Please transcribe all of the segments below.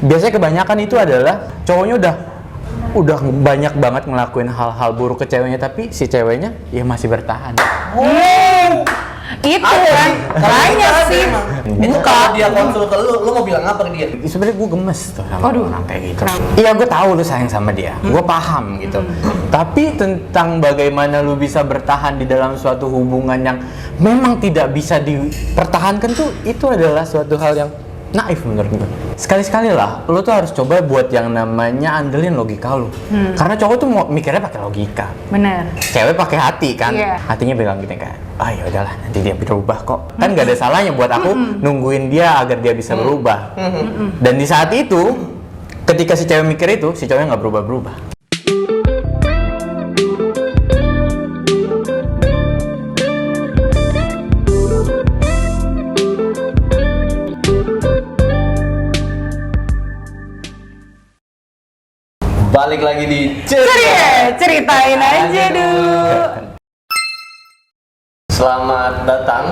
biasanya kebanyakan itu adalah cowoknya udah banyak banget ngelakuin hal-hal buruk ke ceweknya, tapi si ceweknya ya masih bertahan. Itu kan banyak sih. Itu kalau dia konsul ke lu mau bilang apa ke dia? Sebenarnya gue gemes tuh sama orang kayak gitu. Kenapa? Iya, gue tahu lu sayang sama dia, gue paham gitu. Tapi tentang bagaimana lu bisa bertahan di dalam suatu hubungan yang memang tidak bisa dipertahankan tuh, itu adalah suatu hal yang naif menurut gue. Sekali-sekali lah, lu tuh harus coba buat yang namanya andelin logika lu. Karena cowok tuh mau mikirnya pakai logika. Bener. Cewek pakai hati kan, Iya. hatinya bilang gini kan, ya udahlah nanti dia berubah kok. Kan gak ada salahnya buat aku nungguin dia agar dia bisa berubah. Dan di saat itu, ketika si cewek mikir itu, si cowoknya nggak berubah-berubah. Balik lagi di Ceritain aja dulu. Selamat datang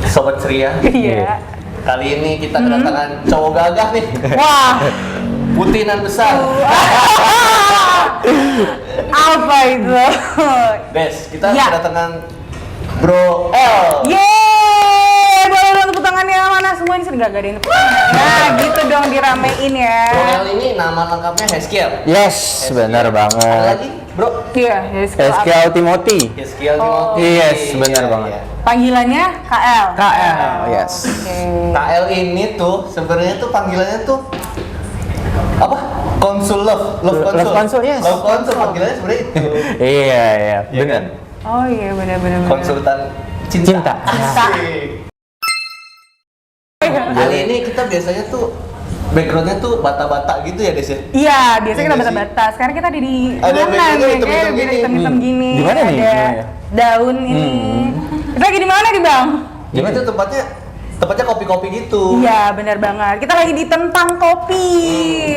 Sobat Ceria. Iya. Kali ini kita kedatangan cowok gagah nih. Wah, Putinan besar. apa itu? Des, kita Ya. kedatangan Bro L. Yeay, boleh dong tepuk tangannya, mana semua ini sudah gak ada yang tepuk tangan. Nah, gitu dong diramein ya. Bro L ini nama lengkapnya Heskiel. Yes, benar Ada banget. lagi, Bro? Iya, jadi SKL Timothy. Heskiel Oh. Timothy. Yes, benar Iya, banget. iya. panggilannya KL. KL, yes. Oke. KL ini tuh sebenarnya tuh panggilannya tuh apa? Konsul love konsul. Love konsul, yes. Love konsul panggilannya sebenarnya itu. Iya, Iya benar. kan? Oh iya, benar-benar. Konsultan cinta. Cinta. Asik. Kali ini kita biasanya tuh backgroundnya tuh bata-bata gitu ya, Des ya? Iya, biasanya kita Iya sih. bata-bata. Sekarang kita di Ada ruangan backgroundnya ya, hitam-hitam kayak gini. hitam-hitam gini. Di mana nih? Ada Gimana ya? daun ini. Kita lagi di mana nih, Bang? Jadi itu tempatnya kopi-kopi gitu. Iya, benar banget. Kita lagi di Tentang Kopi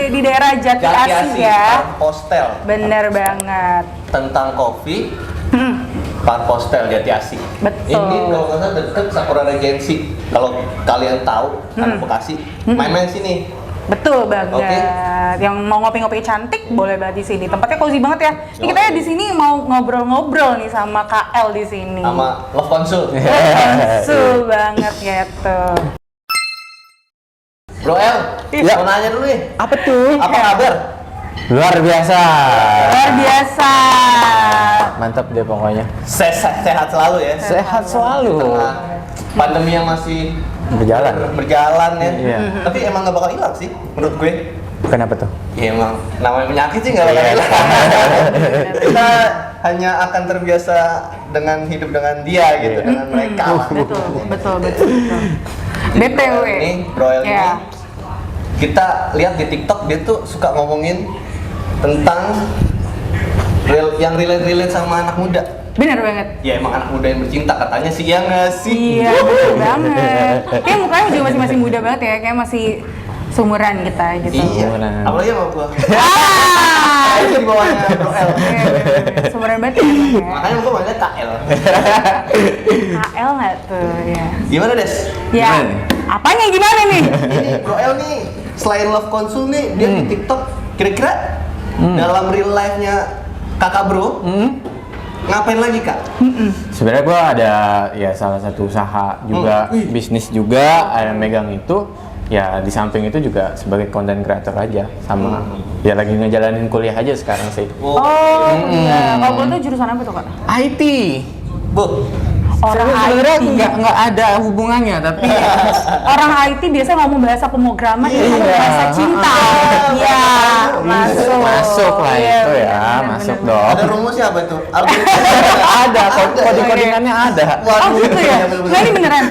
di daerah Jati Asih ya. Postel. Benar banget. Tentang kopi. Postel Jati Asih. Betul. Ini kalau nggak salah deket Sakura Regency. Kalau kalian tahu, anak Bekasi, main-main sini. Betul banget. Oke. Yang mau ngopi-ngopi cantik boleh banget di sini. Tempatnya cozy banget ya. Ini kita di sini mau ngobrol-ngobrol nih sama KL di sini. Sama Love Konsul. Su banget gitu. Bro El, Ya. mau nanya dulu nih. Apa tuh? Apa kabar? Luar biasa. Luar biasa. Mantap deh pokoknya. Sehat selalu ya. Sehat selalu. Tengah pandemi yang masih Berjalan. ya. Iya. Tapi emang nggak bakal hilang sih, menurut gue. Kenapa tuh? Ya emang namanya penyakit sih nggak bakal Iya. hilang. Kita hanya akan terbiasa dengan hidup dengan dia gitu, Iya. dengan mereka. lah. Betul. Jadi BTW. Ini Bro El ini, Ya. kita lihat di TikTok dia tuh suka ngomongin tentang yang relate sama anak muda. Bener banget. Ya emang anak muda yang bercinta katanya sih, ya nggak sih? Iya, bener banget. Kayak mukanya juga masih muda banget ya, kayak masih seumuran kita gitu. Iya. Seumuran. Apalagi sama gua. Ah! Itu di bawahnya Bro El. Iya, bener. Seumuran banget ya. emang ya. Makanya gua manggilnya KL. KL nggak tuh ya? Gimana Des? Ya, Gimana nih? apanya gimana nih? Ini Bro El nih selain Love Konsul nih dia di TikTok kira-kira dalam real life-nya kakak Bro ngapain lagi kak? Sebenarnya gua ada ya salah satu usaha juga, bisnis juga, ada megang itu. Ya di samping itu juga sebagai content creator aja, sama ya lagi ngejalanin kuliah aja sekarang sih. Oh, iya. Kalau boleh tuh jurusan apa tuh kak? IT. Bu, Orang Sebenarnya IT. nggak ada hubungannya, tapi Orang IT biasanya ngomong bahasa pemrograman, ini ngomong Iya. bahasa cinta. Iya, masuk. masuk lah Iya, itu ya, bener, masuk bener. dong. ada rumusnya apa itu? Ada, kode-kodingannya ada. Oh gitu ya? Nggak, ini beneran?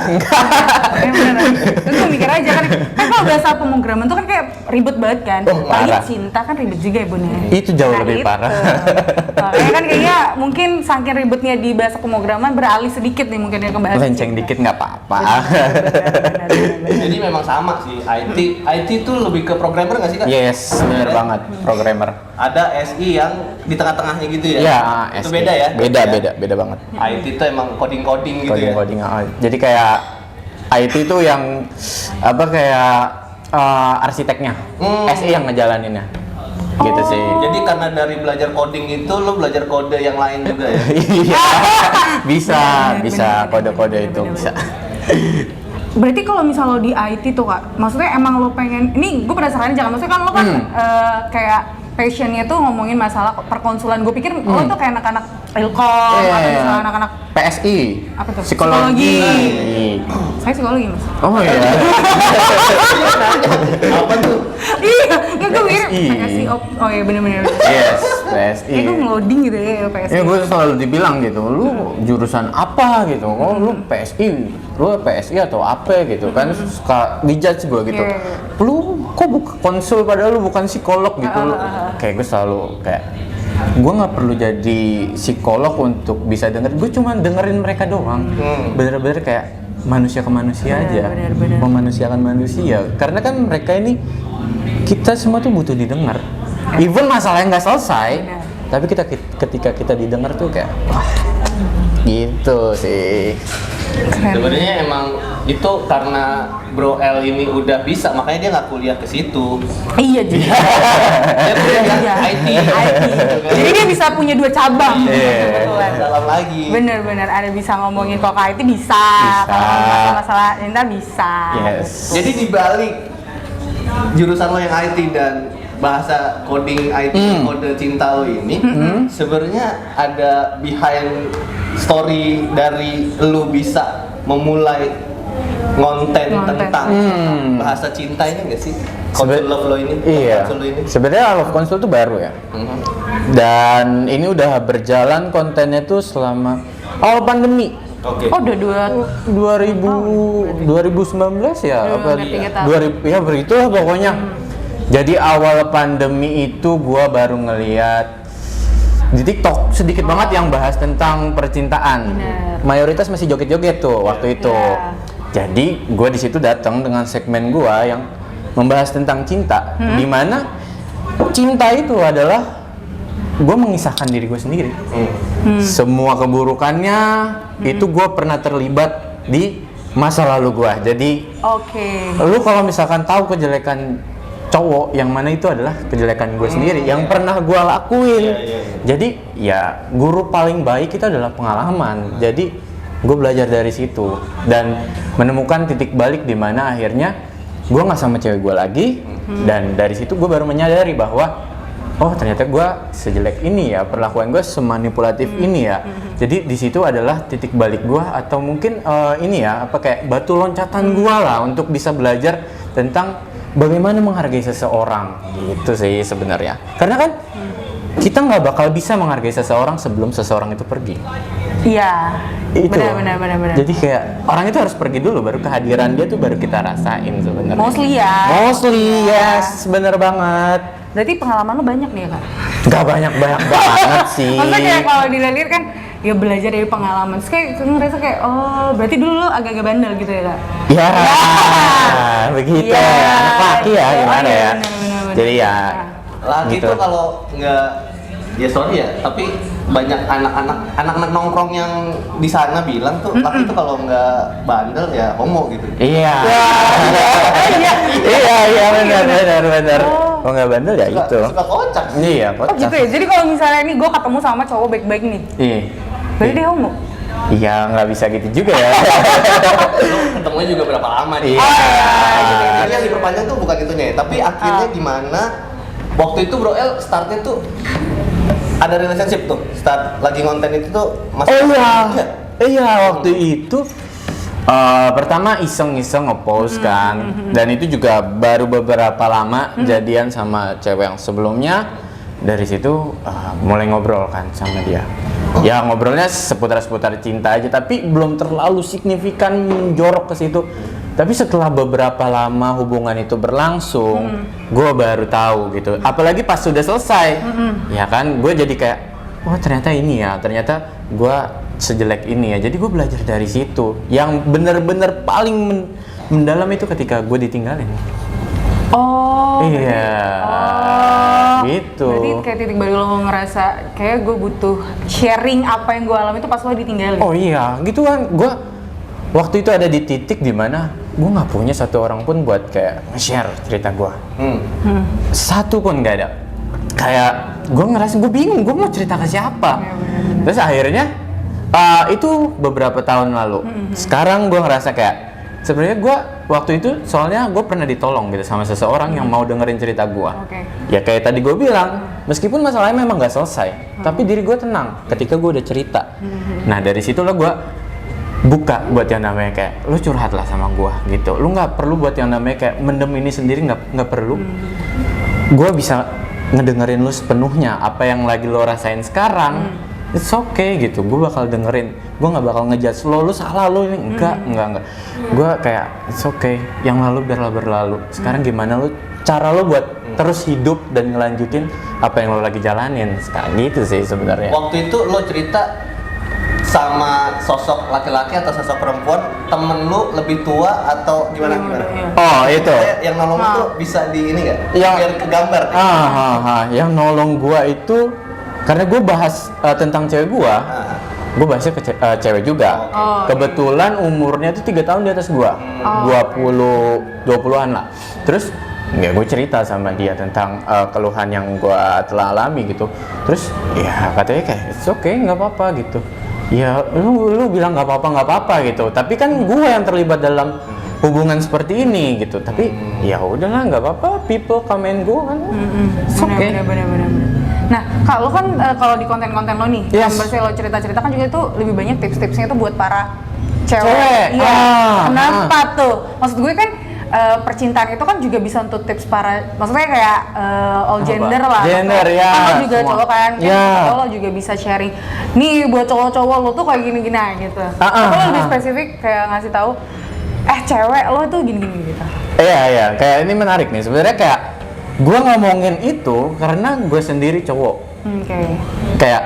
Ini beneran. Terus gue mikir aja kan kalau bahasa pemrograman tuh kan kayak ribet banget kan. Oh, Apalagi parah. cinta kan ribet juga ya Bun ya. Itu jauh Nah, lebih itu. parah. Makanya kan kayaknya mungkin saking ribetnya di bahasa pemrograman beralih sedikit nih mungkin ya ke bahasa Lenceng cinta. dikit nggak apa-apa. Bener. Jadi memang sama sih, IT itu lebih ke programmer nggak sih kak? Yes, bener banget, programmer. Ada SI yang di tengah-tengahnya gitu ya? Iya, Itu SE. beda ya? Beda banget. IT itu emang coding-coding gitu ya? Coding-coding. Jadi kayak IT itu yang apa kayak arsiteknya, SI yang ngejalaninnya. Gitu sih. Jadi karena dari belajar coding itu lo belajar kode yang lain juga ya? Iya. Bisa Bener, kode-kode bener, itu bener, bisa. Berarti kalau misal lo di IT tuh Kak, maksudnya emang lo pengen, ini gue penasaran jangan, maksudnya kan lo kan kayak passionnya tuh ngomongin masalah perkonsulan. Gue pikir lo tuh kayak anak-anak Ilkom atau misalnya anak-anak PSI. apa tuh? Psikologi. Saya psikologi mas. Oh iya. Apa tuh? Iya, nggak gue pikir PSI. PSI. Oh iya bener-bener. Yes, PSI. Kayak gue ngeloading gitu ya PSI. Ya gue selalu dibilang gitu, lu jurusan apa gitu, oh lu PSI, lu PSI atau apa gitu kan, suka dijudge gue gitu. Yeah. Lu kok konsul padahal lu bukan psikolog gitu, lu. Kayak gue selalu kayak, gue nggak perlu jadi psikolog untuk bisa denger, gue cuma dengerin mereka doang, bener-bener kayak manusia ke manusia aja, bener. memanusiakan manusia, karena kan mereka ini, kita semua tuh butuh didengar, even masalahnya nggak selesai. Bener. Tapi ketika kita didengar tuh kayak wah, gitu sih. Sebenarnya emang itu karena Bro L ini udah bisa, makanya dia nggak kuliah ke situ. Iya juga. Dia kuliah Iya. IT. Jadi dia bisa punya 2 cabang. Iya. Kebetulan. Dalam lagi. Bener-bener ada bisa ngomongin kok IT bisa, kalau masalah cinta bisa. Yes. Jadi dibalik jurusan lo yang IT dan bahasa coding IT kode cinta lo ini, sebenarnya ada behind story dari lo bisa memulai ngonten tentang bahasa cinta ini nggak sih? Konsul love lo ini? Iya. Konsul lo ini? Sebenarnya Love Consul tuh baru ya. Dan ini udah berjalan kontennya tuh selama awal pandemi. Oke. Oh udah 2019 ya apa 3 tahun. 2000 ya begitulah pokoknya. Jadi awal pandemi itu gua baru ngeliat di TikTok sedikit banget yang bahas tentang percintaan. Bener. Mayoritas masih joget-joget tuh waktu itu. Iya. Jadi gua di situ datang dengan segmen gua yang membahas tentang cinta, di mana cinta itu adalah gua mengisahkan diri gue sendiri. Semua keburukannya itu gue pernah terlibat di masa lalu gue. Jadi Oke. lu kalau misalkan tahu kejelekan cowok, yang mana itu adalah kejelekan gue sendiri yang pernah gue lakuin. Jadi ya guru paling baik itu adalah pengalaman. Jadi gue belajar dari situ dan menemukan titik balik di mana akhirnya gue nggak sama cewek gue lagi. Dan dari situ gue baru menyadari bahwa oh ternyata gue sejelek ini ya, perlakuan gue semanipulatif ini ya. Jadi di situ adalah titik balik gue, atau mungkin ini ya apa kayak batu loncatan gue lah untuk bisa belajar tentang bagaimana menghargai seseorang gitu sih sebenarnya. Karena kan kita nggak bakal bisa menghargai seseorang sebelum seseorang itu pergi. Iya. Itu. Benar. Jadi kayak orang itu harus pergi dulu, baru kehadiran dia tuh baru kita rasain sebenarnya. Mostly ya. Mostly yes, bener banget. Berarti pengalaman lo banyak nih ya Kak? Gak banyak banget sih. Maksudnya kayak kalau dilihat kan ya belajar dari pengalaman. Terus kayak ngerasa kayak oh berarti dulu lo agak-agak bandel gitu ya Kak? Ya, begitu. Ya. Anak laki ya gimana ya? Bener. Jadi ya Laki gitu. tuh kalau nggak, ya sorry ya, tapi banyak anak-anak nongkrong yang di sana bilang tuh laki tuh kalau nggak bandel ya homo gitu. Iya. Iya benar. Kalau nggak bandel ya Suka- itu. Suka kocak. Iya, Oh gitu kocak. ya? Jadi kalau misalnya nih gue ketemu sama cowok baik-baik nih, Iya. berarti dia homo? Iya, nggak bisa gitu juga ya. Lu ketemunya juga berapa lama nih? Iya. Jadi yang diperpanjang tuh bukan itunya, tapi akhirnya gimana? Waktu itu Bro L startnya tuh ada relationship tuh, start lagi konten itu tuh Oh iya. Iya, waktu itu pertama iseng-iseng nge-post kan. Dan itu juga baru beberapa lama jadian sama cewek yang sebelumnya. Dari situ mulai ngobrol kan sama dia. Ya ngobrolnya seputar-seputar cinta aja, tapi belum terlalu signifikan menjorok ke situ. Tapi setelah beberapa lama hubungan itu berlangsung, gue baru tahu gitu. Apalagi pas sudah selesai, ya kan, gue jadi kayak, oh ternyata ini ya, ternyata gue sejelek ini ya. Jadi gue belajar dari situ. Yang bener-bener paling mendalam itu ketika gue ditinggalin. Oh. Iya. Oh. Gitu. Berarti kayak titik balik lo ngerasa kayak gue butuh sharing apa yang gue alami itu pas lo ditinggalin. Oh iya, gitu kan. Gue waktu itu ada di titik dimana gue nggak punya satu orang pun buat kayak nge-share cerita gue. Satu pun nggak ada. Kayak gue ngerasa gue bingung, gue mau cerita ke siapa. Terus akhirnya itu beberapa tahun lalu. Sekarang gue ngerasa kayak sebenarnya gue waktu itu soalnya gue pernah ditolong gitu sama seseorang yang mau dengerin cerita gue. Ya kayak tadi gue bilang, meskipun masalahnya memang nggak selesai, tapi diri gue tenang ketika gue udah cerita. Nah dari situlah gue buka buat yang namanya kayak lu curhat lah sama gua gitu. Lu nggak perlu buat yang namanya kayak mendem ini sendiri, nggak perlu. Gua bisa ngedengerin lu sepenuhnya apa yang lagi lo rasain sekarang. It's okay gitu. Gua bakal dengerin. Gua nggak bakal ngejudge lu salah lu ini enggak. Gua kayak it's okay. Yang lalu biarlah berlalu. Sekarang gimana lu cara lu buat terus hidup dan ngelanjutin apa yang lo lagi jalanin sekarang gitu sih sebenarnya. Waktu itu lo cerita sama sosok laki-laki atau sosok perempuan, temen lu lebih tua atau gimana? Oh itu yang nolong tuh bisa di ini nggak? Yang biar kegambar. Yang nolong gua itu karena gua bahas tentang cewek gua, gua bahasnya ke cewek juga. Kebetulan umurnya tuh 3 tahun di atas gua, 20-an lah. Terus ya gue cerita sama dia tentang keluhan yang gua telah alami gitu. Terus ya katanya kayak it's okay, nggak apa-apa gitu. Ya lu bilang nggak apa-apa gitu, tapi kan gue yang terlibat dalam hubungan seperti ini gitu. Tapi ya udahlah nggak apa-apa, people come and go kan. Oke. Bener. Nah Kak, lo kan kalau di konten-konten lo nih, yang lo cerita-cerita kan juga itu lebih banyak tips-tipsnya itu buat para cewek. Iya. Kenapa tuh? Maksud gue kan percintaan itu kan juga bisa untuk tips para, maksudnya kayak all gender lah. Gender ya. Kan juga cowok kan, lo juga bisa sharing. Nih buat cowok-cowok lo tuh kayak gini-gini gitu. Tapi lo lebih spesifik kayak ngasih tahu, cewek lo tuh gini-gini gitu. Iya, kayak ini menarik nih. Sebenarnya kayak gue ngomongin itu karena gue sendiri cowok. Kayak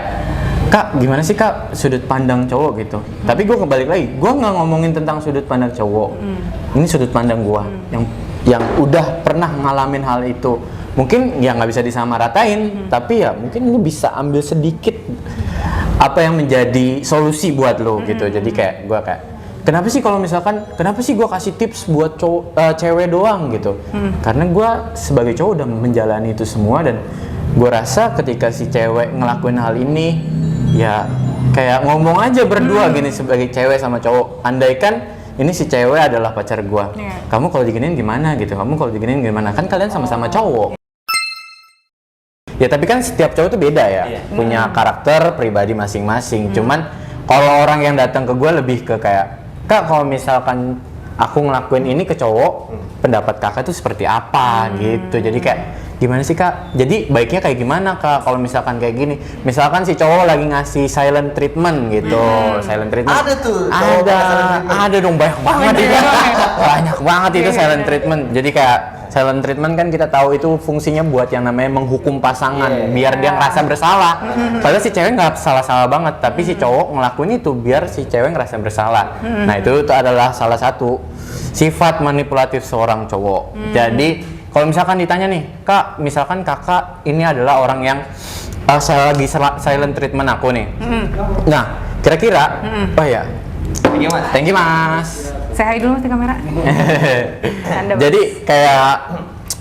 Kak, gimana sih Kak sudut pandang cowok gitu? Tapi gue kebalik lagi, gue nggak ngomongin tentang sudut pandang cowok. Ini sudut pandang gue yang udah pernah ngalamin hal itu. Mungkin ya nggak bisa disamaratain, tapi ya mungkin lu bisa ambil sedikit apa yang menjadi solusi buat lo gitu. Jadi kayak gue kayak, kenapa sih gue kasih tips buat cewek doang gitu? Karena gue sebagai cowok udah menjalani itu semua dan gue rasa ketika si cewek ngelakuin hal ini, ya kayak ngomong aja berdua gini sebagai cewek sama cowok. Andaikan ini si cewek adalah pacar gua, kamu kalau diginiin gimana gitu, kamu kalau diginiin gimana, kan kalian sama-sama cowok. Ya tapi kan setiap cowok tuh beda ya, punya karakter pribadi masing-masing. Cuman kalau orang yang datang ke gua lebih ke kayak, Kak kalau misalkan aku ngelakuin ini ke cowok, pendapat kakak tuh seperti apa gitu. Jadi kayak gimana sih Kak? Jadi baiknya kayak gimana Kak kalau misalkan kayak gini? Misalkan si cowok lagi ngasih silent treatment gitu. Silent treatment. Ada tuh. Ada dong, banyak banget itu. Banyak banget itu silent treatment. Jadi kayak silent treatment kan kita tahu itu fungsinya buat yang namanya menghukum pasangan biar dia ngerasa bersalah. Padahal si cewek nggak salah-salah banget, tapi si cowok ngelakuin itu biar si cewek ngerasa bersalah. Nah itu adalah salah satu sifat manipulatif seorang cowok. Jadi kalau misalkan ditanya nih, Kak, misalkan kakak ini adalah orang yang saya lagi silent treatment aku nih. Nah, kira-kira, oh ya, thank you mas. Say hi dulu mas di kamera. Jadi kayak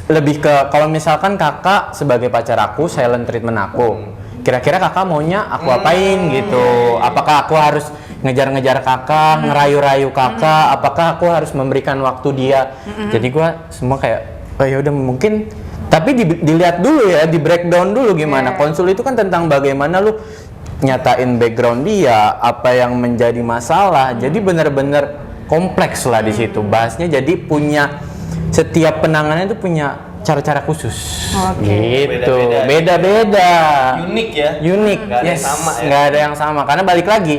lebih ke kalau misalkan kakak sebagai pacar aku silent treatment aku, kira-kira kakak maunya aku apain gitu? Apakah aku harus ngejar-ngejar kakak, ngerayu-rayu kakak? Apakah aku harus memberikan waktu dia? Jadi gua semua kayak oh ya udah mungkin, tapi dilihat dulu ya, di breakdown dulu gimana. Konsul itu kan tentang bagaimana lu nyatain background dia, apa yang menjadi masalah. Jadi benar-benar kompleks lah di situ bahasnya. Jadi punya setiap penanganannya itu punya cara-cara khusus. Gitu. Beda-beda. Unik ya. Unik. Nggak ada yang sama ya. Nggak ada yang sama karena balik lagi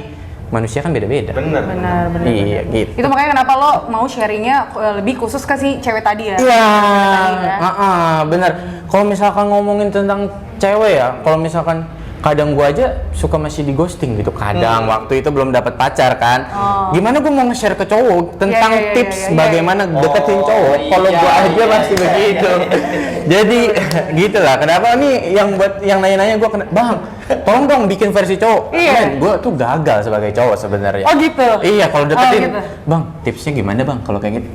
manusia kan beda-beda. Bener. Iya gitu. Itu makanya kenapa lo mau sharingnya lebih khusus ke si cewek tadi ya? Iya. Bener. Kalau misalkan ngomongin tentang cewek ya, kalau misalkan kadang gue aja suka masih di ghosting gitu. Kadang waktu itu belum dapat pacar kan. Gimana gue mau nge-share ke cowok tentang tips bagaimana deketin cowok kalau gue aja masih begitu. Jadi gitulah. Kenapa nih yang nanya-nanya gue bang, tolong dong bikin versi cowok. Gue tuh gagal sebagai cowok sebenarnya. Oh gitu. Iya, kalau deketin, gitu. bang tipsnya gimana bang kalau kayak gitu?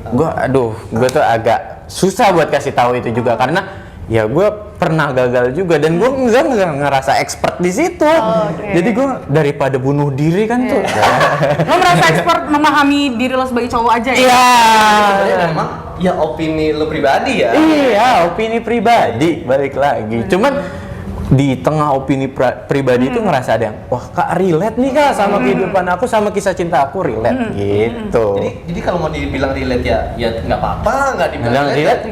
Gue tuh agak susah buat kasih tahu itu juga karena ya gue pernah gagal juga dan gue nggak ngerasa expert di situ. Jadi gue daripada bunuh diri kan tuh. Lo merasa expert memahami diri lo sebagai cowok aja ya? Iya. Sebenarnya memang ya opini lo pribadi ya. Iya, opini pribadi balik lagi. Cuman di tengah opini pribadi itu ngerasa ada yang wah kak relate nih kak sama kehidupan aku, sama kisah cinta aku relate gitu. Jadi kalau mau dibilang relate ya nggak apa-apa, nggak dibilang relate.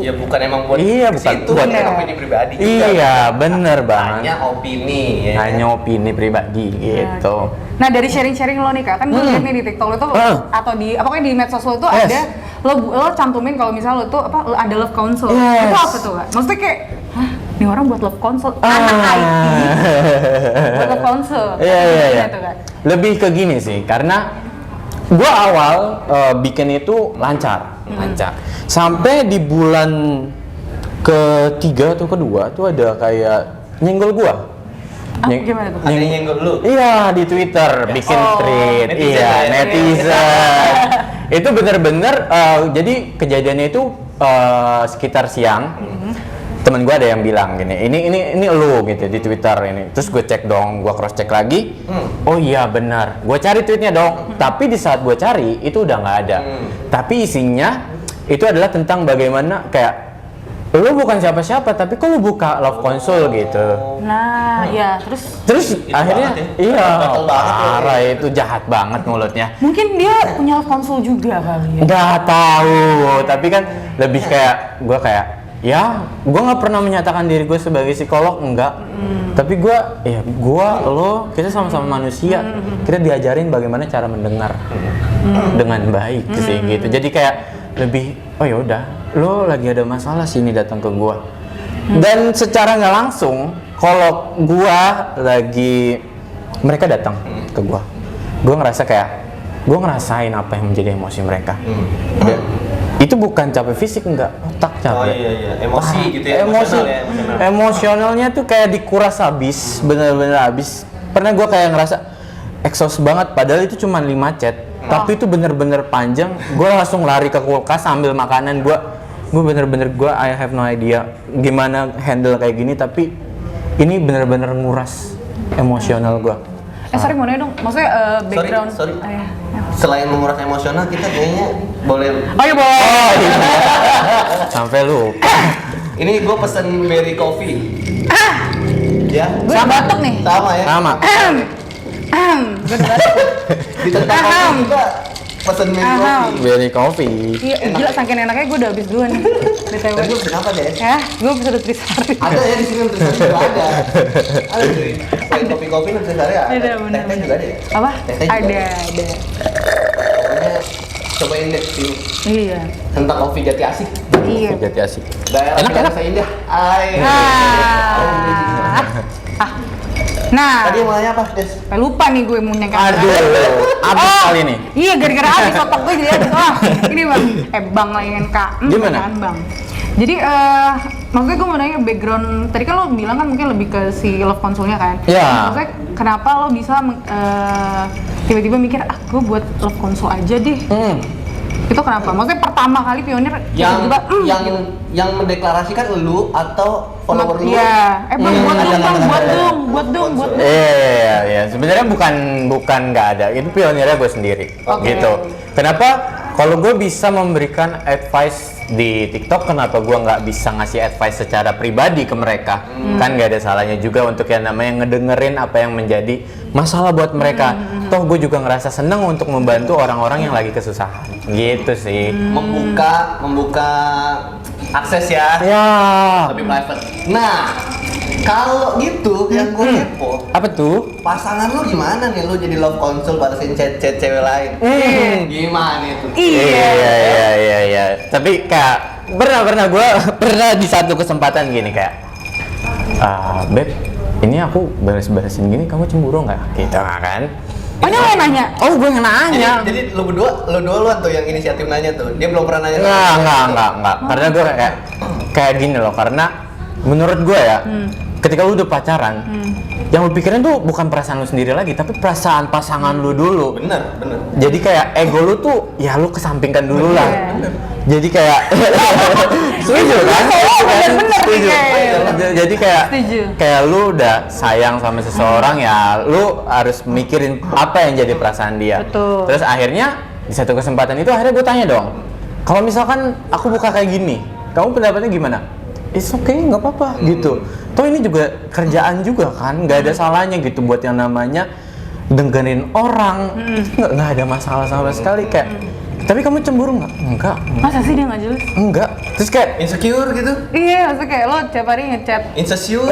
Ya bukan emang buat bukan buat opini pribadi juga. Iya, bener banget. Hanya opini ya. Hanya opini pribadi gitu. Nah dari sharing-sharing lo nih kak, kan gue liat nih di TikTok lo tuh atau di pokoknya di medsos lo tuh ada lo cantumin kalau misal lo tuh ada love counsel. Itu apa tuh kak? Maksudnya kayak ini orang buat love counsel, anak IT buat love counsel. Iya. Lebih ke gini sih, karena gua awal bikin itu lancar. Sampai di bulan ketiga atau kedua tuh ada kayak nyenggol gua. Gimana tuh? Ada yang nyenggol lu? Iya, di Twitter bikin thread. Netizen. Itu bener-bener jadi kejadiannya itu sekitar siang. Temen gue ada yang bilang gini, ini lu gitu di Twitter ini. Terus gue cek dong, gue cross check lagi. Oh iya benar, gue cari tweetnya dong. Tapi di saat gue cari itu udah nggak ada. Tapi isinya itu adalah tentang bagaimana kayak lu bukan siapa-siapa, tapi kok lu buka love console gitu. Nah, ya terus akhirnya ya. parah itu jahat banget mulutnya. mungkin dia punya love console juga kali ya. Nggak tahu, tapi kan lebih kayak gue kayak ya, gue nggak pernah menyatakan diri gue sebagai psikolog, enggak. Tapi kita sama-sama manusia. Kita diajarin bagaimana cara mendengar dengan baik sih gitu. Jadi kayak lebih, oh ya udah, lo lagi ada masalah sini datang ke gue. Dan secara nggak langsung, kalau mereka datang ke gue ngerasa kayak, gue ngerasain apa yang menjadi emosi mereka. Itu bukan capek fisik, enggak, otak capek. Oh iya, emosi gitu ya. Emosionalnya tuh kayak dikuras habis, bener-bener habis. Pernah gue kayak ngerasa exhaust banget, padahal itu cuma 5 chat. Tapi itu bener-bener panjang, gue langsung lari ke kulkas ambil makanan. Gue bener-bener I have no idea gimana handle kayak gini, tapi ini bener-bener nguras emosional gue. Sorry mau nanya dong, maksudnya background. Sorry. Selain menguras emosional, kita kayaknya boleh. Oh iya boleh. Sampai lu. Ini gue pesen Berry Coffee. Ya. Gue batuk nih. Sama ya. Sama. Gue udah batuk. Di tempat kopi juga pesen Berry Coffee. Berry Coffee. Iya, gila saking enaknya gue udah habis duluan nih. BTW. Dan gue pesen apa deh? Ya, gue bisa udah Trisari. Ada ya di sini Nutrisari juga ada. Ada cuy. Selain kopi Nutrisari ada. Ada, bener. Teh juga ada ya? Apa? Teh juga Ada. Pokoknya cobain deh sini. Iya. Tentang kopi Jati Asik. Iya. Jati Asik. Daerah Enak. Saya Indah. Nah, Tadi mau nanya apa, Des? lupa nih gue mau nyangka. Aduh, abis kali ini. Iya, gara-gara abis otak gue jadi abis. Ini bang, bang lagi Kak. Gimana? Kan, bang. Jadi, maksudnya gue mau nanya background. Tadi kan lo bilang kan mungkin lebih ke si love console-nya kan? Iya. Maksudnya kenapa lo bisa tiba-tiba mikir, gue buat love console aja deh. Itu kenapa? Maksudnya pertama kali pionir tiba-tiba, yang mendeklarasikan lu atau follower lu? Iya, bang buat dong. Iya. Sebenarnya bukan nggak ada. Itu pionirnya gue sendiri. Gitu. Kenapa? Kalau gue bisa memberikan advice di TikTok, kenapa gue nggak bisa ngasih advice secara pribadi ke mereka? Kan nggak ada salahnya juga untuk yang namanya ngedengerin apa yang menjadi masalah buat mereka. Toh gue juga ngerasa seneng untuk membantu orang-orang yang lagi kesusahan. Gitu sih. Membuka akses ya. Ya. Lebih private. Nah, kalau gitu yang gue kepo, Apa tuh? pasangan lu gimana nih? Lu jadi love console balesin chat cewek lain. Gimana itu? Iya. Tapi kayak pernah gue pernah di satu kesempatan gini kayak, Beb, ini aku balas-balasin gini, kamu cemburu nggak? Gitu kan? Oh, ini lo yang nanya? Oh, gue yang nanya. Jadi lu berdua tuh yang inisiatif nanya tuh. Dia belum pernah nanya. Enggak. Karena gue kayak gini loh, karena menurut gue ya, ketika lu udah pacaran, yang lu pikirin tuh bukan perasaan lu sendiri lagi, tapi perasaan pasangan lu dulu. Bener. Jadi kayak ego lu tuh, ya lu kesampingkan dulu lah. Jadi kayak setuju kan? Bener-bener Setuju. kayak. Jadi Setuju. kayak lu udah sayang sama seseorang, ya lu harus mikirin apa yang jadi perasaan dia. Betul. Terus akhirnya di satu kesempatan itu akhirnya gue tanya dong, kalau misalkan aku buka kayak gini, kamu pendapatnya gimana? It's okay, nggak apa-apa gitu. Toh ini juga kerjaan juga kan, nggak ada salahnya gitu buat yang namanya dengerin orang. Itu nggak ada masalah sama sekali kayak. Tapi kamu cemburu nggak? Enggak. Masa sih dia nggak jelas? Enggak. Terus kayak Insecure gitu. Iya, maksudnya kayak lo tiap hari ngechat. Insecure.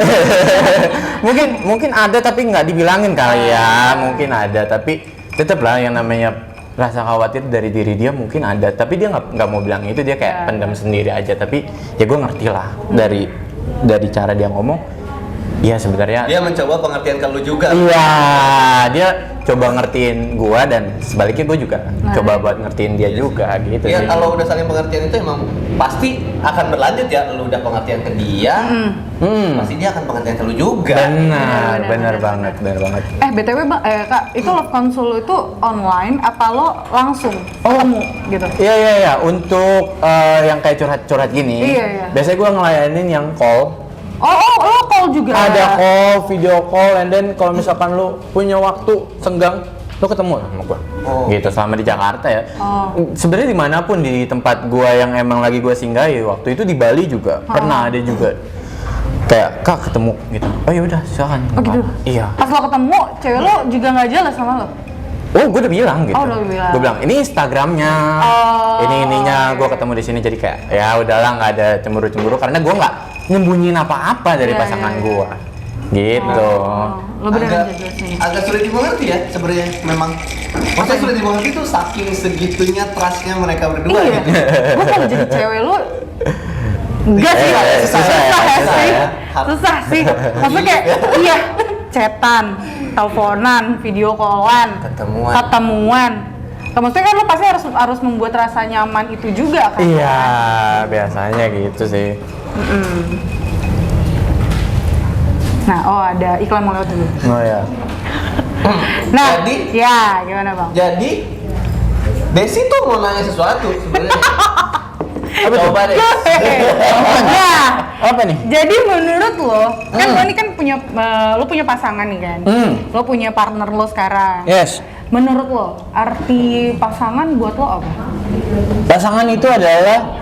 mungkin ada tapi nggak dibilangin kali ya. Mungkin ada tapi tetap lah yang namanya rasa khawatir dari diri dia mungkin ada. Tapi dia nggak mau bilang itu, dia kayak pendam sendiri aja. Tapi ya gue ngerti lah dari cara dia ngomong. Iya sebenarnya. Dia mencoba pengertian ke lu juga. Iya, dia coba ngertiin gua dan sebaliknya gua juga coba buat ngertiin dia juga gitu Iya, sih. kalau udah saling pengertian itu emang pasti akan berlanjut ya. Lu udah pengertian ke dia, pasti dia akan pengertian ke lu juga. Benar banget. BTW Bang, Kak, itu love consult itu online apa lo langsung ketemu gitu? Iya. Untuk yang kayak curhat-curhat gini, Iya. biasanya gua ngelayanin yang call. Lo call juga? Ada call, video call, and then kalau misalkan lu punya waktu senggang, lu ketemu sama gua. Gitu selama di Jakarta ya. Sebenarnya dimanapun di tempat gua yang emang lagi gua singgahi, waktu itu di Bali juga pernah ada juga. Kayak Kak ketemu gitu. Oh ya udah silakan. Oh gitu. Iya. Pas lo ketemu, cewek lo juga nggak jelas sama lo? Oh, gue udah bilang gitu. Oh, udah bilang. Gue bilang ini Instagramnya, ininya gue ketemu di sini, jadi kayak ya udahlah nggak ada cemburu-cemburu karena gue nggak nyembunyiin apa-apa dari pasangan gue, gitu. Lo beneran jelasin. Agak sulit dimengerti ya sebenarnya memang. Maksudnya sulit dimengerti tuh saking segitunya trustnya mereka berdua. Iya. Gitu. Gue kalau jadi cewek lo enggak sih, susah sih. Maksudnya kayak iya, chatan, teleponan, video callan, ketemuan. Maksudnya kan lo pasti harus membuat rasa nyaman itu juga kan? Iya, biasanya gitu sih. Nah, ada iklan mau lewat dulu. Oh ya. Nah, Jadi? ya gimana Bang? Jadi Desi tuh mau nanya sesuatu sebenarnya. Coba deh. Nah, Apa nih? jadi menurut lo, kan lo ini kan punya, lo punya pasangan nih kan? Lo punya partner lo sekarang. Yes. Menurut lo, arti pasangan buat lo apa? Pasangan itu adalah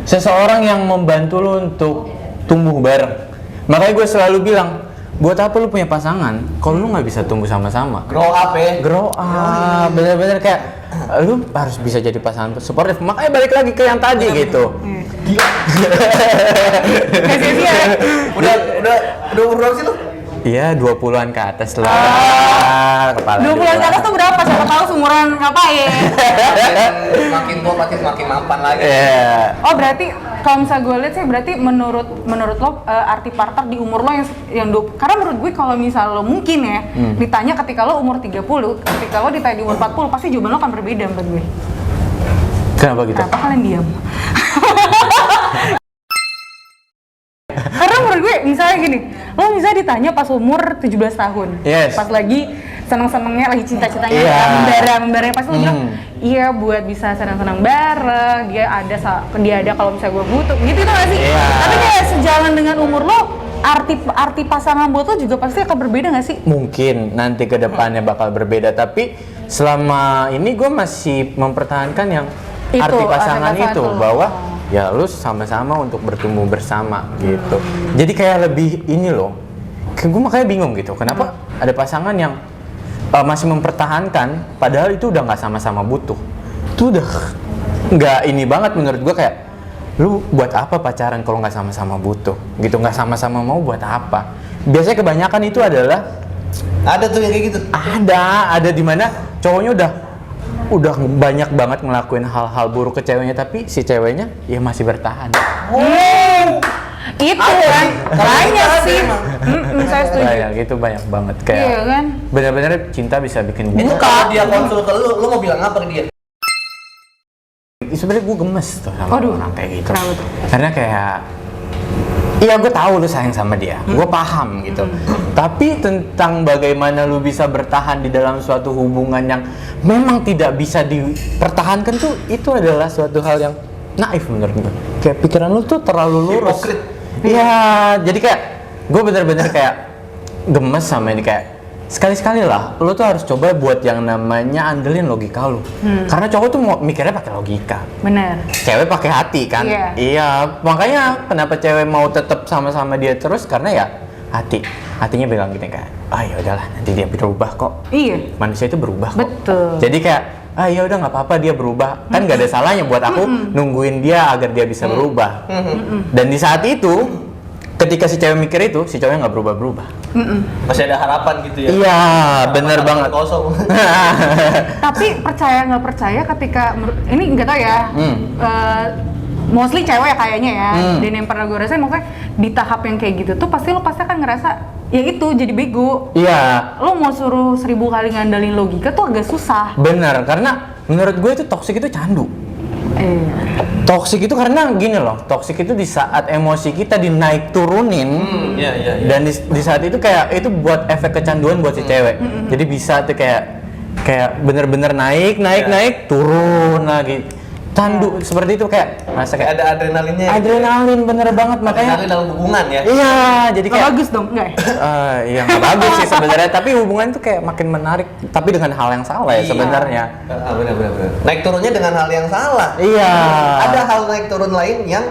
seseorang yang membantu lo untuk tumbuh bareng. Makanya gue selalu bilang, buat apa lu punya pasangan kalau lu nggak bisa tumbuh sama-sama? Grow up ya. Grow up, bener-bener kayak lu harus bisa jadi pasangan supportive. Makanya balik lagi ke yang tadi gitu. Gila. Gak sia-sia ya? Udah umur berapa sih lu? Iya, 20-an ke atas lah. Kepala 20-an ke atas tuh berapa? Siapa tahu seumuran ngapain? Semakin tua pasti semakin mapan lagi. Iya. Oh berarti kalau misalnya gue lihat sih berarti menurut lo arti partner di umur lo yang 20. Karena menurut gue kalau misal lo mungkin ya ditanya ketika lo umur 30, ketika lo ditanya di umur 40 pasti jawaban lo akan berbeda menurut gue. Kenapa gitu? Kenapa kalian diam? Karena menurut gue misalnya gini, lo misalnya ditanya pas umur 17 tahun, Yes. pas lagi senang-senangnya, lagi cinta-cintanya, Iya. membara pasti lo bilang, iya buat bisa senang-senang bareng, dia ada kalau misalnya gue butuh, gitu itu nggak sih? Iya. Tapi kayak sejalan dengan umur lo, arti pasangan buat lo juga pasti akan berbeda nggak sih? Mungkin nanti ke depannya bakal berbeda, tapi selama ini gue masih mempertahankan yang Itu, arti pasangan arti pasangan itu itu. bahwa ya lu sama-sama untuk bertumbuh bersama gitu. Jadi kayak lebih ini loh, kayak gue makanya bingung gitu, kenapa ada pasangan yang masih mempertahankan padahal itu udah nggak sama-sama butuh. Itu udah nggak ini banget menurut gue, kayak lu buat apa pacaran kalau nggak sama-sama butuh gitu, nggak sama-sama mau buat apa. Biasanya kebanyakan itu adalah Ada tuh yang kayak gitu. ada di mana cowoknya udah banyak banget ngelakuin hal-hal buruk ke ceweknya, tapi si ceweknya ya masih bertahan. Itu kan Banyak sih. Saya setuju. Kayak gitu banyak banget kayak. Iya kan? Bener-bener cinta bisa bikin Itu buta. kalau dia konsul ke lu mau bilang apa ke dia? Sebenarnya gue gemes tuh sama Aduh, orang kayak gitu. kenapa tuh? Karena kayak, iya gue tahu lu sayang sama dia, gue paham gitu. Tapi tentang bagaimana lu bisa bertahan di dalam suatu hubungan yang memang tidak bisa dipertahankan tuh, itu adalah suatu hal yang naif menurut gue. Kayak pikiran lu tuh terlalu lurus. Hipokrit. Iya, jadi kayak gue bener-bener kayak gemes sama ini kayak sekali-sekali lah, lu tuh harus coba buat yang namanya andelin logika lu. Karena cowok tuh mau mikirnya pakai logika. Bener. Cewek pakai hati kan? Iya. Iya, makanya kenapa cewek mau tetap sama-sama dia terus karena ya hatinya bilang gitu kayak, ya udahlah nanti dia berubah kok. Iya. Manusia itu berubah kok. Betul. Jadi kayak, ya udah nggak apa-apa dia berubah, kan nggak ada salahnya buat aku nungguin dia agar dia bisa berubah. Dan di saat itu, ketika si cewek mikir itu, si cowoknya nggak berubah-berubah. Masih ada harapan gitu ya? Iya, bener Harapan banget. kosong. Tapi percaya nggak percaya ketika ini nggak tahu ya. Mostly cewek kayaknya ya. Dan yang pernah gue rasain maksudnya di tahap yang kayak gitu tuh pasti lo pasti akan ngerasa ya itu jadi bego. Iya. Lo mau suruh 1000 kali ngandalin logika tuh agak susah. Bener, karena menurut gue itu toksik itu candu. Toksik itu karena gini loh, toksik itu di saat emosi kita dinaik turunin, Iya. dan di saat itu kayak itu buat efek kecanduan buat si cewek. Jadi bisa tuh kayak bener-bener naik, turun lagi. Candu seperti itu kayak rasa kayak Ada adrenalinnya. adrenalin bener banget makanya. Adrenalin dalam hubungan ya? Iya, jadi Nggak kayak bagus dong, enggak ya? iya nggak bagus sih sebenarnya, tapi hubungan tuh kayak makin menarik, tapi dengan hal yang salah ya Iya. sebenarnya. Benar. Naik turunnya dengan hal yang salah. Iya. Ada hal naik turun lain yang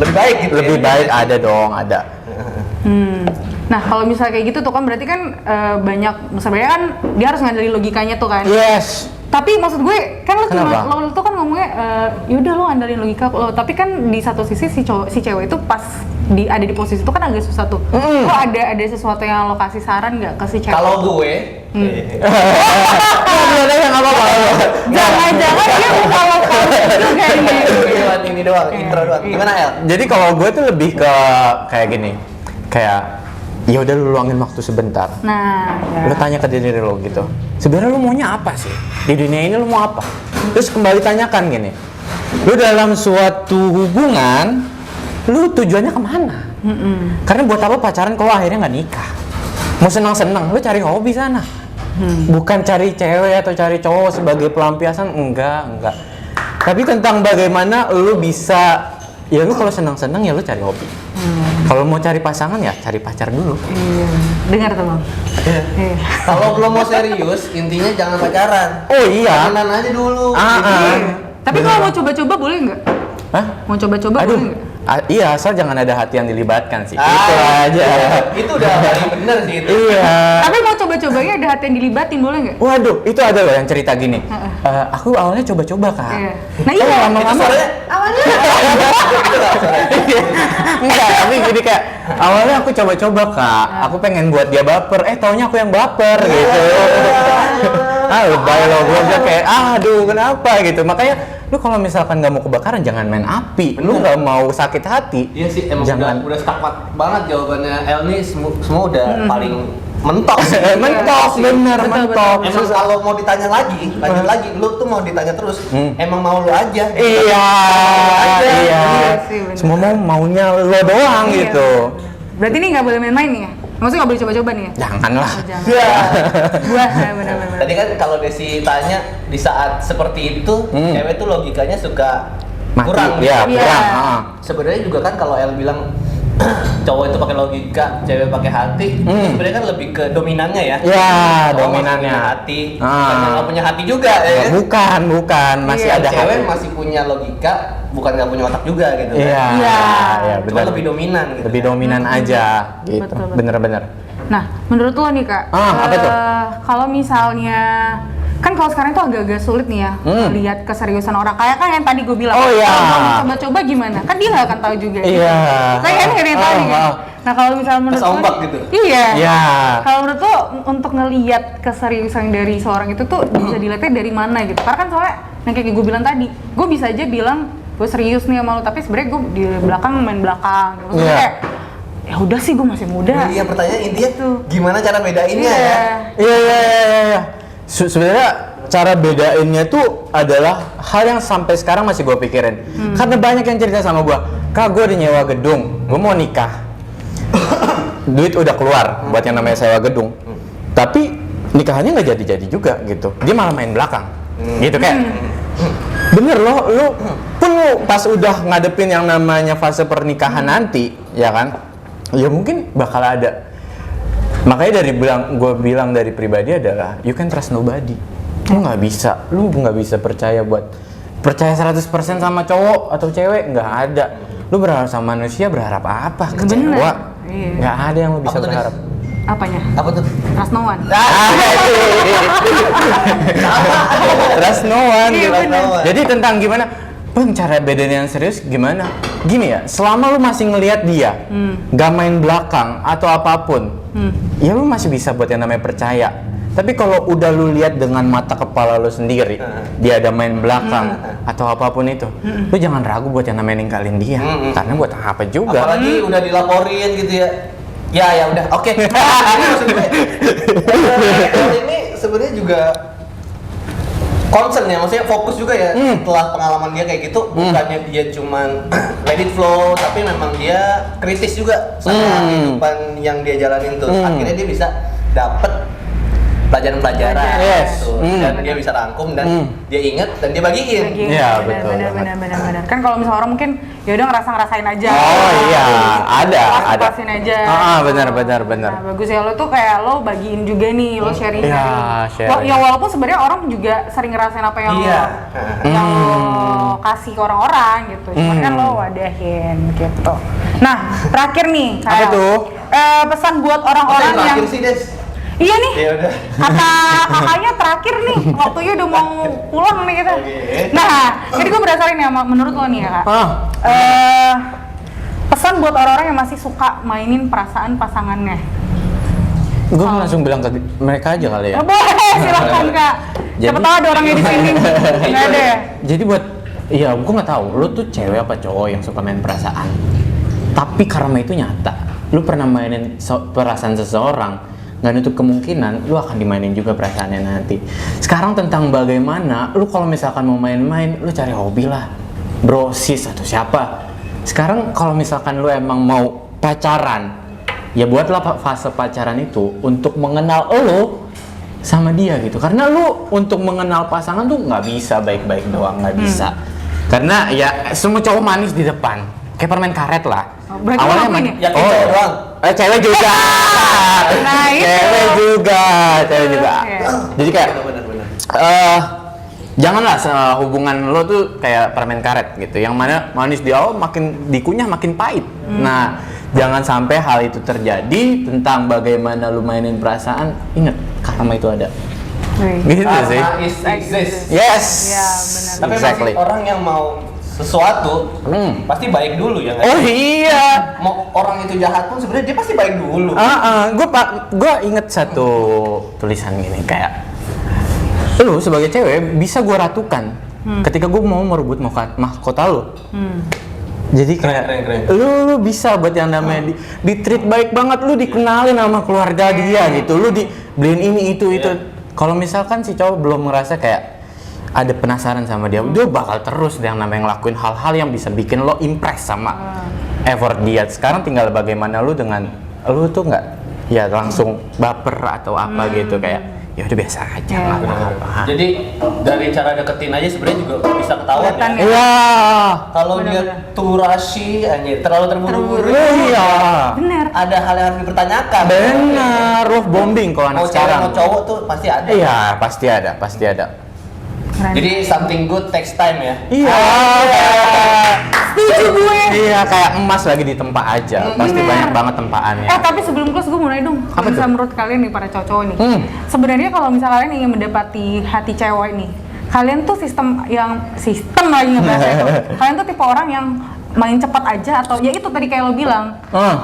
lebih baik gitu. Lebih ya? baik ada dong, ada. Nah kalau misalnya kayak gitu tuh kan berarti kan banyak, sebenarnya kan dia harus ngandelin logikanya tuh kan. Yes. Tapi maksud gue kan lo Kenapa? cuma lo tuh kan ngomongnya yaudah lo ngandelin logika lo, tapi kan di satu sisi si cewek itu pas ada di posisi itu kan agak susah tuh. Lo ada sesuatu yang lo kasih saran nggak ke si cewek? Kalau gue, Sebenarnya nggak apa-apa. jangan-jangan dia buka lokal juga ini. ini doang, intro doang. Gimana El? Jadi kalau gue tuh lebih ke kayak gini, kayak ya udah lu luangin waktu sebentar. Nah, ya. Lu tanya ke diri lu gitu. Sebenarnya lu maunya apa sih? Di dunia ini lu mau apa? Terus kembali tanyakan gini. Lu dalam suatu hubungan, lu tujuannya kemana? Karena buat apa pacaran kalau akhirnya nggak nikah? Mau senang-senang, lu cari hobi sana. Bukan cari cewek atau cari cowok sebagai pelampiasan, enggak. Tapi tentang bagaimana lu bisa, ya lu kalau senang-senang ya lu cari hobi. Kalau mau cari pasangan ya cari pacar dulu. Iya. Dengar tuh bang. Iya. Kalau belum mau serius, intinya jangan pacaran. Oh iya. Temenan aja dulu. Tapi kalau mau coba-coba boleh nggak? Hah? Mau coba-coba Aduh. boleh nggak? Iya, asal jangan ada hati yang dilibatkan sih. Ah, Itu aja. Itu udah paling bener sih itu. Iya. Tapi mau coba-cobanya ada hati yang dilibatin boleh nggak? Waduh, itu ada loh yang cerita gini. Aku awalnya coba-coba kak. Iya. Nah iya. lama-lama. Itu suaranya Awalnya. Enggak, tapi gini kayak awalnya aku coba-coba kak. Aku pengen buat dia baper. Taunya aku yang baper gitu. Lebay loh, gue bilang kayak aduh kenapa gitu. Makanya lu kalau misalkan nggak mau kebakaran jangan main api. Lu nggak mau sakit hati. Iya sih, emang jangan. udah stakmat banget jawabannya El nih, semua udah paling mentok sih. Mentok, bener Betul, mentok. betul. Emang kalau mau ditanya lagi, lanjut lagi, lu tuh mau ditanya terus, emang mau lu aja. Iya. Iya sih, bener. Semua maunya lo doang Iya. gitu. Berarti ini nggak boleh main-main nih ya? Maksudnya nggak boleh coba-coba nih ya? Janganlah. Oh, jangan. Ya. Wah, benar-benar. Tadi kan kalau Desi tanya di saat seperti itu, cewek tuh logikanya suka Mati. kurang. Iya, Iya. kurang. Sebenarnya juga kan kalau El bilang cowok itu pakai logika, cewek pakai hati, sebenarnya kan lebih ke dominannya ya. Iya, Cowok dominannya. masih punya hati, Ah. bukannya nggak punya hati juga ya. Bukan, masih Iya, ada Cewek hati. masih punya logika, bukan nggak punya otak juga gitu. Iya, Iya. iya, Cuma benar. lebih dominan gitu. Lebih dominan aja gitu. Betul. Bener-bener. Nah, menurut lo nih kak, Apa tuh? kalau misalnya kan kalau sekarang tuh agak-agak sulit nih ya lihat keseriusan orang. Kayak kan yang tadi gue bilang, Oh, iya. kalau mau coba-coba gimana? Kan dia nggak akan tahu juga. Iya. Saya kan nggak ada yang tahu nih kan. Oh. Nah kalau misalnya menurut lo, Kesombak gitu? Iya. Iya. Kalau menurut lo untuk ngelihat keseriusan dari seorang itu tuh bisa dilihatnya dari mana gitu? Karena kan soalnya yang kayak gue bilang tadi, gue bisa aja bilang gue serius nih sama lo, tapi sebenarnya gue di belakang main belakang. Maksudnya Iya. kayak ya udah sih gue masih muda. Iya, pertanyaan intinya Gitu. gimana cara bedainnya Iya. ya? Iya. Sebenarnya cara bedainnya tuh adalah hal yang sampai sekarang masih gue pikirin. Karena banyak yang cerita sama gue, Kak, gue udah nyewa gedung, gue mau nikah. Duit udah keluar buat yang namanya sewa gedung. Tapi nikahannya nggak jadi-jadi juga gitu. Dia malah main belakang. Gitu kayak. Bener lo pun lo pas udah ngadepin yang namanya fase pernikahan nanti, ya kan? Ya mungkin bakal ada. Makanya gue bilang dari pribadi adalah you can trust nobody. Lu nggak bisa percaya 100% sama cowok atau cewek, nggak ada. Lu berharap sama manusia, berharap apa? Kecewa. Iya. Nggak ada yang lu bisa Apa tuh, berharap. Apanya? Apa tuh? Trust no one. Trust no one. Iya, gitu. bener. Jadi tentang gimana? Bang, cara bedanya yang serius gimana? Gini ya, selama lu masih ngelihat dia, gak main belakang atau apapun, ya lu masih bisa buat yang namanya percaya. Tapi kalau udah lu lihat dengan mata kepala lu sendiri, dia ada main belakang atau apapun itu, lu jangan ragu buat yang namanya ninggalin dia. Karena buat apa juga? Apalagi udah dilaporin gitu ya. Ya udah, oke. Ini maksud gue, hal ini sebenarnya juga concern ya, maksudnya fokus juga ya setelah pengalaman dia kayak gitu, bukannya dia cuman let it flow, tapi memang dia kritis juga sama kehidupan yang dia jalanin tuh. Akhirnya dia bisa dapet pelajaran-pelajaran Yes. gitu. Dan dia bisa rangkum dan dia inget dan dia bagiin. Iya, betul Benar. Kan kalau misalnya orang mungkin ya udah ngerasain aja. Oh iya, ada. Pasin aja. Benar. Nah, bagus ya, lo tuh kayak lo bagiin juga nih, lo sharing. Iya, sharing. Ya walaupun sebenarnya orang juga sering ngerasain apa yang Iya. yang lo kasih ke orang-orang gitu. Cuman kan lo wadahin gitu. Nah, terakhir nih, Apa Kyle. tuh? Pesan buat Oke, orang-orang yang terakhir sih Des. iya nih. Ya udah. Kata kakaknya terakhir nih, waktunya udah mau pulang nih kita. Oke. Nah, jadi gue berdasarkan ya menurut lo nih ya kak. Pesan buat orang-orang yang masih suka mainin perasaan pasangannya. Gue langsung bilang ke mereka aja kali ya. Boleh, silakan kak. Siapa tahu ada orangnya di sini. Nggak ada ya? Jadi buat, iya gue nggak tahu. Lu tuh cewek apa cowok yang suka main perasaan? Tapi karma itu nyata. Lu pernah mainin perasaan seseorang, nggak nutup kemungkinan lu akan dimainin juga perasaannya nanti. Sekarang tentang bagaimana lu kalau misalkan mau main-main, lu cari hobi lah, bro, sis atau siapa. Sekarang kalau misalkan lu emang mau pacaran, ya buatlah fase pacaran itu untuk mengenal lu sama dia gitu. Karena lu untuk mengenal pasangan tuh nggak bisa baik-baik doang, nggak bisa. Karena ya semua cowok manis di depan, kayak permen karet lah. Berarti Awalnya ngakuin ya? Yakin cowok doang? Cewek juga. Nah, itu. Cewek juga. Oke. Jadi kayak Benar. janganlah hubungan lo tuh kayak permen karet gitu. Yang mana manis di awal makin dikunyah makin pahit. Nah, jangan sampai hal itu terjadi. Tentang bagaimana lu mainin perasaan, ingat karma itu ada. Gitu sih. Karma is exist. Yes. Iya, benar. Tapi Exactly. masih orang yang mau sesuatu pasti baik dulu ya nggak? Oh iya. Mau orang itu jahat pun sebenarnya dia pasti baik dulu. Gue inget satu tulisan gini kayak, lu sebagai cewek bisa gue ratukan ketika gue mau merebut mahkota lu. Jadi kayak Keren. lu bisa buat yang namanya di treat baik banget, lu dikenalin sama keluarga dia gitu, lu dibeliin ini itu. Kalau misalkan si cowok belum ngerasa kayak ada penasaran sama dia, dia bakal terus yang namanya ngelakuin hal-hal yang bisa bikin lo impress sama effort dia. Sekarang tinggal bagaimana lu dengan lu tuh nggak ya langsung baper atau apa gitu, kayak ya udah biasa aja nggak apa-apa. Jadi dari cara deketin aja sebenarnya juga bisa ketahuan Kelihatan ya. ya. Iya. Kalau dia too rushy, anjir, terlalu terburu-buru. Iya. Bener. Ada hal yang harus dipertanyakan. Benar, love bombing kalau anak Mau cewek sekarang. mau cowok tuh pasti ada. Iya, pasti ada. Keren. Jadi something good takes time ya. Iya. Setuju gue. Iya, kayak emas lagi ditempa aja. Pasti Bener. banyak banget tempaannya. Tapi sebelum close gue mau nanya dong, Apa bisa tuh? menurut kalian nih para cowok nih, Sebenarnya sebenarnya kalau misalnya kalian ingin mendapati hati cewek nih, kalian tuh sistem lagi ngebahas itu, kalian tuh tipe orang yang main cepat aja atau ya itu tadi kayak lo bilang,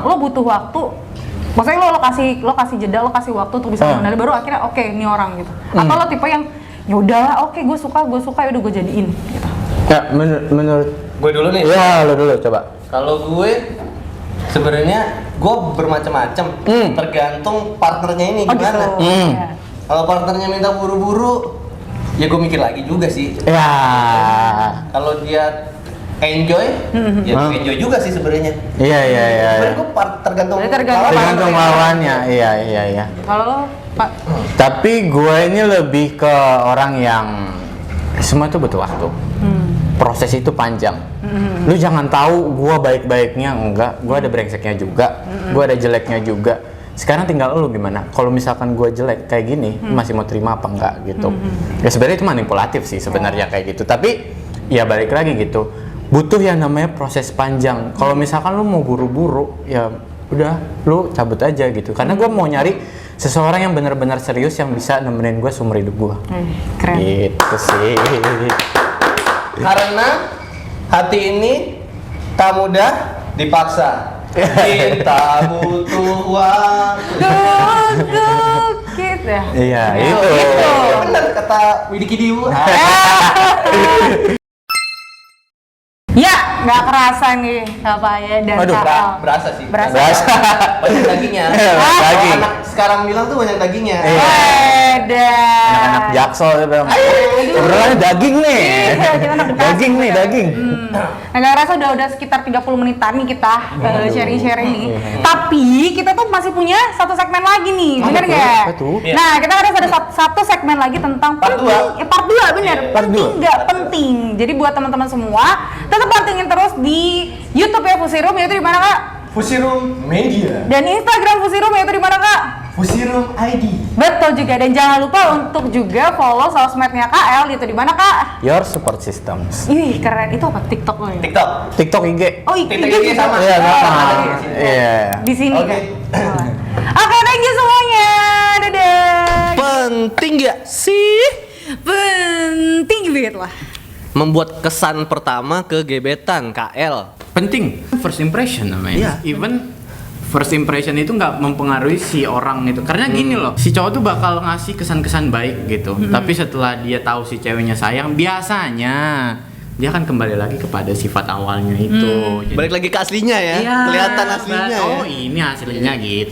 lo butuh waktu, maksudnya lo kasih jeda, lo kasih waktu untuk bisa mengenali baru akhirnya oke, ini orang gitu, atau lo tipe yang ya udahlah oke, gue suka ya udah gue jadiin gitu. Ya, menurut Gue dulu nih. ya lo dulu coba. Kalau gue sebenarnya gue bermacam-macam, tergantung partnernya ini Oh gimana. gitu. Iya. Kalau partnernya minta buru-buru, ya gue mikir lagi juga sih. Ya. Kalau dia enjoy, ya gue enjoy juga sih sebenarnya. Iya. Sebenarnya gue tergantung Jadi tergantung lawan. Tergantung lawannya. Iya. Kalau lo, Pak, Tapi gue ini lebih ke orang yang semua itu butuh waktu. Proses itu panjang. Lu jangan tahu gue baik-baiknya enggak, gue ada brengseknya juga, gue ada jeleknya juga. Sekarang tinggal lu gimana. Kalau misalkan gue jelek kayak gini, masih mau terima apa enggak gitu. Ya sebenarnya itu manipulatif sih sebenarnya kayak gitu. Tapi ya balik lagi gitu. Butuh yang namanya proses panjang. Kalau misalkan lu mau buru-buru, ya udah lu cabut aja gitu. Karena gue mau nyari seseorang yang benar-benar serius yang bisa nemenin gue seumur hidup gue. keren. Gitu sih. Karena hati ini tak mudah dipaksa. Cinta butuh waktu. Duduk gitu ya. Iya, itu. Ya benar kata Widi Kidiu. Ya, nggak kerasa nih apa ya dan Aduh, KL. Berasa sih. Berasa. Banyak dagingnya. Daging. Anak sekarang bilang tuh banyak dagingnya. Beda. Anak-anak jaksel itu bilang, obrolannya daging nih. Iya, kita anak Bekasi. Daging nih, daging. Nah, nggak kerasa udah sekitar 30 menitan nih kita sharing-sharing nih. Tapi kita tuh masih punya satu segmen lagi nih, bener betul, nggak? betul. Nah, kita harus ada satu segmen lagi tentang Part penting. dua. Part 2 bener. Part Penting dua. nggak penting. Jadi buat teman-teman semua, tetap pantengin terus di YouTube ya Fusirum, yaitu di mana Kak? Fusirum Media. Dan Instagram Fusirum yaitu di mana Kak? Fusirum ID. Betul juga, dan jangan lupa untuk juga follow sosmednya KL itu di mana Kak? Your support systems. Ih keren, itu apa? TikTok lo ya? TikTok. TikTok IG. Oh TikTok IG IG sama. Iya, Oh, sama. ada di sini. Iya. Di sini Oke. kan? Oke, thank you semuanya. Dadah. Penting gak sih Penting banget lah. membuat kesan pertama ke gebetan KL? Penting. First impression namanya. Iya. Even first impression itu nggak mempengaruhi si orang itu. Karena gini loh, si cowok tuh bakal ngasih kesan-kesan baik gitu. Tapi setelah dia tahu si ceweknya sayang, biasanya dia akan kembali lagi kepada sifat awalnya itu. Jadi- Balik lagi ke aslinya ya. Iya, Kelihatan aslinya ya. Oh, ini hasilnya gitu.